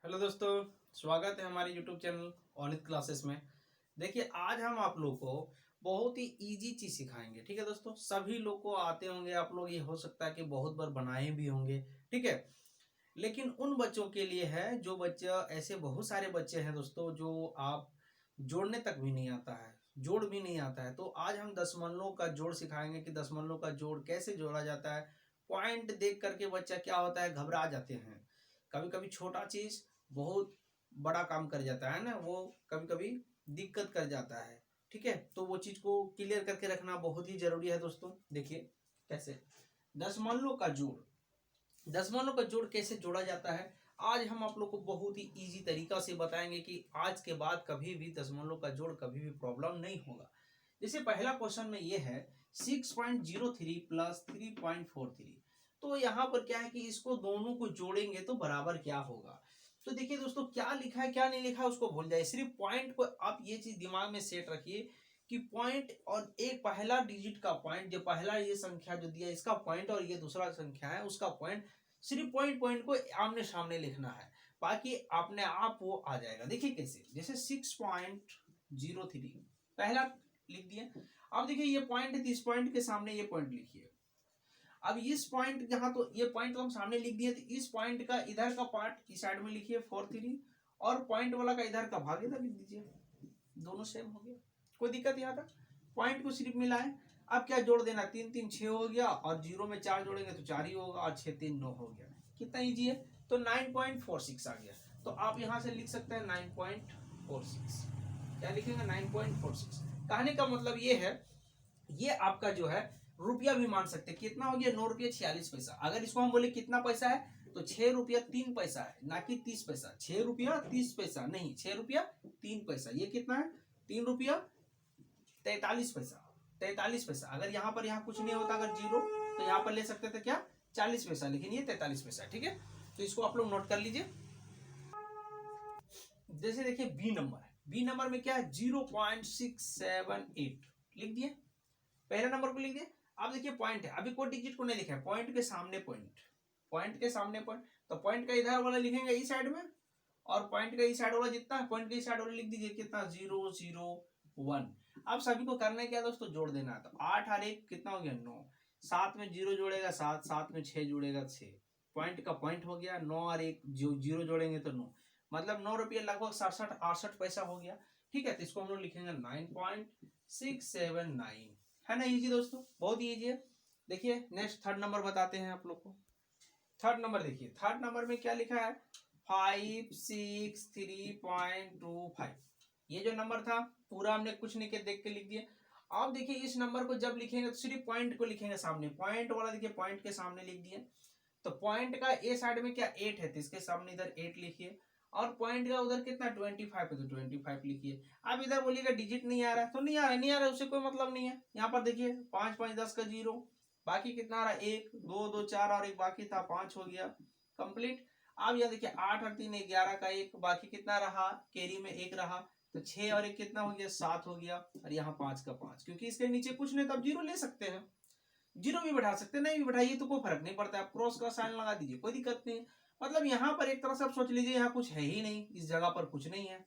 Hello दोस्तों, स्वागत है हमारे यूट्यूब चैनल ऑनित क्लासेस में। देखिए, आज हम आप लोग को बहुत ही इजी चीज सिखाएंगे। ठीक है दोस्तों, सभी लोग को आते होंगे, आप लोग ये हो सकता है कि बहुत बार बनाए भी होंगे। ठीक है, लेकिन उन बच्चों के लिए है जो बच्चा, ऐसे बहुत सारे बच्चे हैं दोस्तों जो आप जोड़ने तक भी नहीं आता है, जोड़ भी नहीं आता है। तो आज हम दशमलव का जोड़ सिखाएंगे कि दशमलव का जोड़ कैसे जोड़ा जाता है। पॉइंट देख करके बच्चा क्या होता है, घबरा जाते हैं। कभी कभी छोटा चीज बहुत बड़ा काम कर जाता है ना, वो कभी कभी दिक्कत कर जाता है। ठीक है, तो वो चीज को क्लियर करके रखना बहुत ही जरूरी है दोस्तों। देखिए कैसे दशमलव का जोड़, दशमलव का जोड़ कैसे जोड़ा जाता है, आज हम आप लोग को बहुत ही इजी तरीका से बताएंगे कि आज के बाद कभी भी दशमलव का जोड़ कभी भी प्रॉब्लम नहीं होगा। जैसे पहला क्वेश्चन में ये है 6.03 प्लस 3.43। तो यहाँ पर क्या है कि इसको दोनों को जोड़ेंगे तो बराबर क्या होगा। तो देखिए दोस्तों, क्या लिखा है क्या नहीं लिखा है उसको भूल जाए, सिर्फ पॉइंट को आप ये चीज दिमाग में सेट रखिए कि पॉइंट और एक पहला डिजिट का पॉइंट, जो पहला ये संख्या जो दिया इसका पॉइंट और ये दूसरा संख्या है उसका पॉइंट, सिर्फ पॉइंट पॉइंट को आमने सामने लिखना है, बाकी अपने आप वो आ जाएगा। देखिए कैसे, जैसे 6.03 पहला लिख दिए। अब देखिए ये पॉइंट है, इस पॉइंट के सामने ये पॉइंट लिखिए। अब इस पॉइंट यहाँ, तो ये पॉइंट तो हम सामने लिख दिए, तो इस पॉइंट का इधर का पार्ट इस साइड में लिखिए 43, और पॉइंट वाला का इधर का भाग इधर लिख दीजिए। दोनों सेम हो गया, कोई दिक्कत यहाँ तक। पॉइंट को सिर्फ मिलाएं। अब क्या जोड़ देना, 3 3 6 हो गया, और जीरो में 4 जोड़ेंगे तो 4 ही होगा, और 6 3 9 हो गया। कितना इजी है, तो 9.46 आ गया। तो आप यहाँ से लिख सकते हैं 9.46। क्या लिखेंगे, 9.46। कहने का मतलब ये है, ये आपका जो है रुपया भी मान सकते हैं। कितना हो गया, 9 रुपया 46 पैसा। अगर इसको हम बोले कितना पैसा है, तो 6 रुपया 3 पैसा है, ना कि 30 पैसा। 6 रुपया 30 पैसा नहीं, 6 रुपया 3 पैसा। ये कितना है, 3 रुपया 43 पैसा। 43 पैसा। अगर यहाँ पर यहाँ कुछ नहीं होता, अगर जीरो, तो यहाँ पर ले सकते थे क्या, 40 पैसा, लेकिन ये 43 पैसा। ठीक है, तो इसको आप लोग नोट कर लीजिए। जैसे देखिए बी नंबर है, बी नंबर में क्या है, 0.678 लिख दिए, पहले नंबर को लिख दिए। अब देखिए पॉइंट है, अभी कोई डिजिट को नहीं लिखा है, पॉइंट के सामने पॉइंट, पॉइंट के सामने पॉइंट, तो पॉइंट का इधर वाला लिखेंगे इस साइड में, और पॉइंट का इस साइड वाला जितना है, पॉइंट के इस साइड वाला लिख दीजिए कितना, 001। अब सभी को करना है क्या दोस्तों, जोड़ देना है। तो 8 और 1 कितना हो गया, 9। 7 में 0 जोड़ेगा 7, 7 में 6 जोड़ेगा 6। पॉइंट का पॉइंट हो गया, 9 और 1 जो 0 जोड़ेंगे तो 9, मतलब 9 रुपये लगभग 67-68 पैसा हो गया। ठीक है, तो इसको हम लोग लिखेंगे 9.679। है ना इजी दोस्तों, बहुत ही इजी है। देखिए नेक्स्ट थर्ड नंबर बताते हैं आप लोग को। थर्ड नंबर देखिए, थर्ड नंबर में क्या लिखा है, 563.25। ये जो नंबर था पूरा हमने कुछ नहीं के देख के लिख दिया। अब देखिए इस नंबर को जब लिखेंगे तो सिर्फ पॉइंट को लिखेंगे सामने, पॉइंट वाला देखिए पॉइंट के सामने लिख दिए। तो पॉइंट का ए साइड में क्या 8 है, तो इसके सामने इधर 8 लिखिए, और पॉइंट का उधर कितना 25 है, तो 25 लिखिए। अब इधर बोलिएगा डिजिट नहीं आ रहा है, तो नहीं आ रहा है, नहीं आ रहा है, उससे कोई मतलब नहीं है। यहाँ पर देखिए 5 5 10 का 0, बाकी कितना आ रहा है 1 2 2 4, और एक बाकी था 5 हो गया कंप्लीट। अब यह देखिए 8 और 3 11 का 1, बाकी कितना रहा, कैरी में 1 रहा, तो 6 और 1 कितना हो गया, 7 हो गया, और यहाँ 5 का 5, क्योंकि इसके नीचे कुछ नहीं, तब जीरो ले सकते हैं। जीरो भी बैठा सकते हैं, नहीं भी बैठाइए तो कोई फर्क नहीं पड़ता, आप क्रॉस का साइन लगा दीजिए, कोई दिक्कत नहीं है। मतलब यहाँ पर एक तरह से आप सोच लीजिए यहाँ कुछ है ही नहीं, इस जगह पर कुछ नहीं है,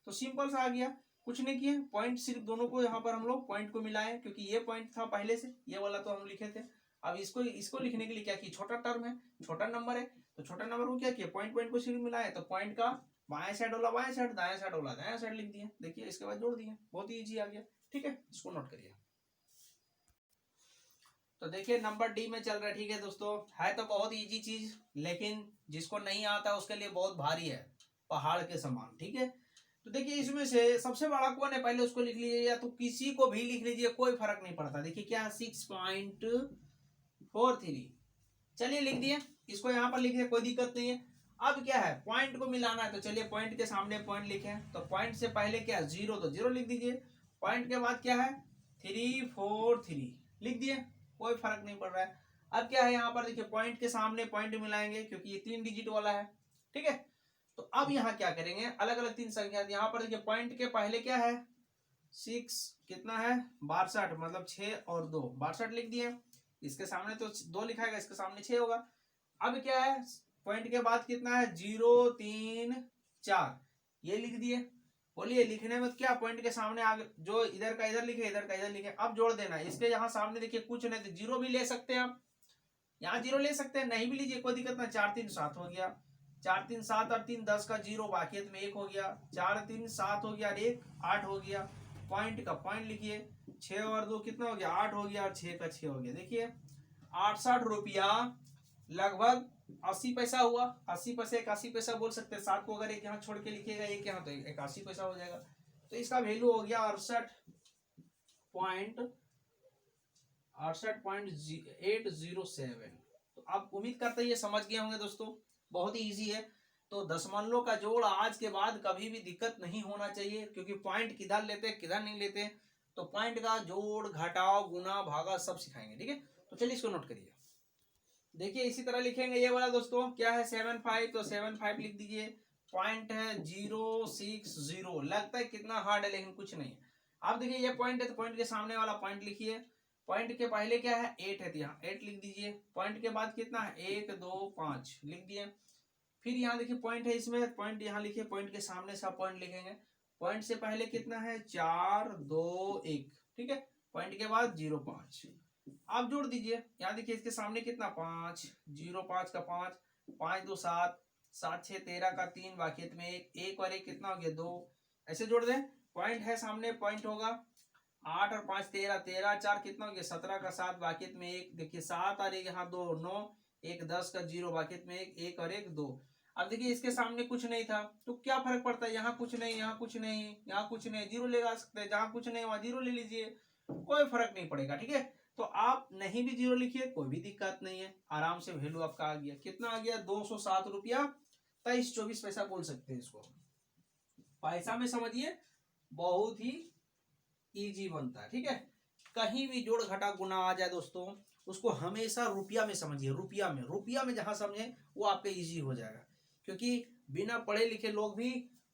तो सिंपल सा आ गया, कुछ नहीं किए। पॉइंट सिर्फ दोनों को यहाँ पर हम लोग पॉइंट को मिलाए, क्योंकि ये पॉइंट था पहले से, ये वाला तो हम लिखे थे। अब इसको इसको लिखने के लिए क्या किया, छोटा टर्म है, छोटा नंबर है, तो छोटा नंबर को क्या किया, पॉइंट पॉइंट को सिर्फ मिलाए, तो पॉइंट का बाएं साइड वाला बाएं साइड, दाएं साइड वाला दाएं साइड लिख दिए। देखिए इसके बाद जोड़ दिए, बहुत ही ईजी आ गया। ठीक है, इसको नोट करिए। तो देखिए नंबर डी में चल रहा है। ठीक है दोस्तों, है तो बहुत इजी चीज, लेकिन जिसको नहीं आता उसके लिए बहुत भारी है, पहाड़ के समान। ठीक है, तो देखिए इसमें से सबसे बड़ा कौन है, पहले उसको लिख लीजिए, या तो किसी को भी लिख लीजिए, कोई फर्क नहीं पड़ता। देखिए क्या 6.43, चलिए लिख दिए, इसको यहाँ पर लिख दिए, कोई दिक्कत नहीं है। अब क्या है, पॉइंट को मिलाना है, तो चलिए पॉइंट के सामने पॉइंट लिखे, तो पॉइंट से पहले क्या है 0, तो 0 लिख दीजिए। पॉइंट के बाद क्या है 343 लिख दिए, कोई फर्क नहीं पड़ रहा है। अब क्या है, यहाँ पर देखिए पॉइंट के सामने पॉइंट मिलाएंगे, क्योंकि ये 3 डिजिट वाला है। ठीक है, तो अब यहाँ क्या करेंगे, अलग अलग 3 संख्या, यहाँ पर देखिए पॉइंट के पहले क्या है 6, कितना है 62, मतलब 6 और 2 62 लिख दिए। इसके सामने तो 2 लिखाएगा, इसके सामने 6 होगा। अब क्या है, पॉइंट के बाद कितना है 0 3 4, ये लिख दिए। बोलिए लिखने में क्या, पॉइंट के सामने आगे जो इधर का इधर लिखे, इधर का इधर लिखे, अब जोड़ देना है। इसके यहाँ सामने देखिए कुछ नहीं तो जीरो भी ले सकते हैं आप, यहाँ जीरो ले सकते हैं, नहीं भी लीजिए कोई दिक्कत नहीं। 4 3 7 हो गया, 4 3 7 और 3 10 का जीरो, बाकी में 1 हो गया, 4 3 7 हो गया और 1 8 हो गया। पॉइंट का पॉइंट लिखिए, 6 और 2 कितना हो गया, 8 हो गया और 6 का 6 हो गया। देखिए 68 रुपया लगभग 80 पैसा हुआ। 80 पैसे 81 पैसा बोल सकते हैं। 7 को अगर एक यहाँ छोड़ के लिखिएगा, एक यहाँ, तो 81 पैसा हो जाएगा। तो इसका वैल्यू हो गया 68.807। तो आप उम्मीद करते हैं ये समझ गए होंगे दोस्तों, बहुत ही इजी है। तो दशमलव का जोड़ आज के बाद कभी भी दिक्कत नहीं होना चाहिए, क्योंकि पॉइंट किधर लेते हैं किधर नहीं लेते, तो पॉइंट का जोड़ घटाव गुना भागा सब सिखाएंगे, ठीक है। तो चलिए इसको नोट करिए। देखिए इसी तरह लिखेंगे ये वाला दोस्तों, क्या है 75, तो 75 लिख दीजिए। पॉइंट है 060, लगता है कितना हार्ड है लेकिन कुछ नहीं है। आप देखिए ये पॉइंट है तो पॉइंट के सामने वाला पॉइंट लिखिए। पॉइंट के पहले क्या है 8 है, तो यहाँ 8 लिख दीजिए। पॉइंट के बाद कितना है 1 2 5 लिख दिए। फिर यहाँ देखिए पॉइंट है, इसमें पॉइंट यहाँ लिखिए, पॉइंट के सामने से पॉइंट लिखेंगे। पॉइंट से पहले कितना है 4 2 1, ठीक है। पॉइंट के बाद 0 5, आप जोड़ दीजिए। यहाँ देखिए इसके सामने कितना 5, 0 5 का 5, 5 2 7, 7 6 13 का 3, बाकी में 1 और 1 कितना हो गया 2, ऐसे जोड़ दें। पॉइंट है सामने, पॉइंट होगा 8 और 5 13, 13 4 कितना हो गया 17 का 7, बाकी में 1, देखिए 7 और 1 यहाँ 2 9, 1 10 का 0, बाकी में 1 और 1 2। अब देखिए इसके सामने कुछ नहीं था तो क्या फर्क पड़ता है, यहाँ कुछ नहीं, यहाँ कुछ नहीं, यहाँ कुछ नहीं, जीरो लगा सकते हैं। जहाँ कुछ नहीं वहां जीरो ले लीजिए, कोई फर्क नहीं पड़ेगा, ठीक है। तो आप नहीं भी जीरो लिखिए, कोई भी दिक्कत नहीं है, आराम से वैल्यू आपका आ गया। कितना आ गया 207 रुपया 23-24 पैसा बोल सकते हैं इसको। पैसा में समझिए बहुत ही इजी बनता है, ठीक है। कहीं भी जोड़ घटा गुना आ जाए दोस्तों, उसको हमेशा रुपया में समझिए। रुपया में जहां समझे वो आपके इजी हो जाएगा, क्योंकि बिना पढ़े लिखे लोग भी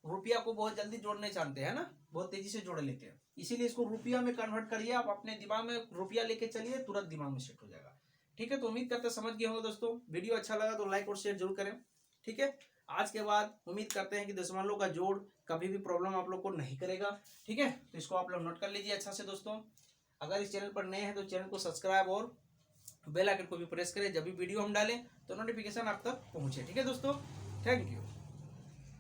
रुपया को बहुत जल्दी जोड़ने जानते हैं ना, बहुत तेजी से जोड़ लेते हैं। इसीलिए इसको रुपया में कन्वर्ट करिए, आप अपने दिमाग में रुपया लेके चलिए, तुरंत दिमाग में सेट हो जाएगा, ठीक है। तो उम्मीद करते समझ गए होंगे दोस्तों। वीडियो अच्छा लगा तो लाइक और शेयर जरूर करें, ठीक है। आज के बाद उम्मीद करते हैं कि दशमलव का जोड़ कभी भी प्रॉब्लम आप लोग को नहीं करेगा, ठीक है। तो इसको आप लोग नोट कर लीजिए अच्छा से दोस्तों। अगर इस चैनल पर नए हैं तो चैनल को सब्सक्राइब और बेल आइकन को भी प्रेस करें, जब भी वीडियो हम डालें तो नोटिफिकेशन आप तक पहुंचे, ठीक है दोस्तों। Thank you.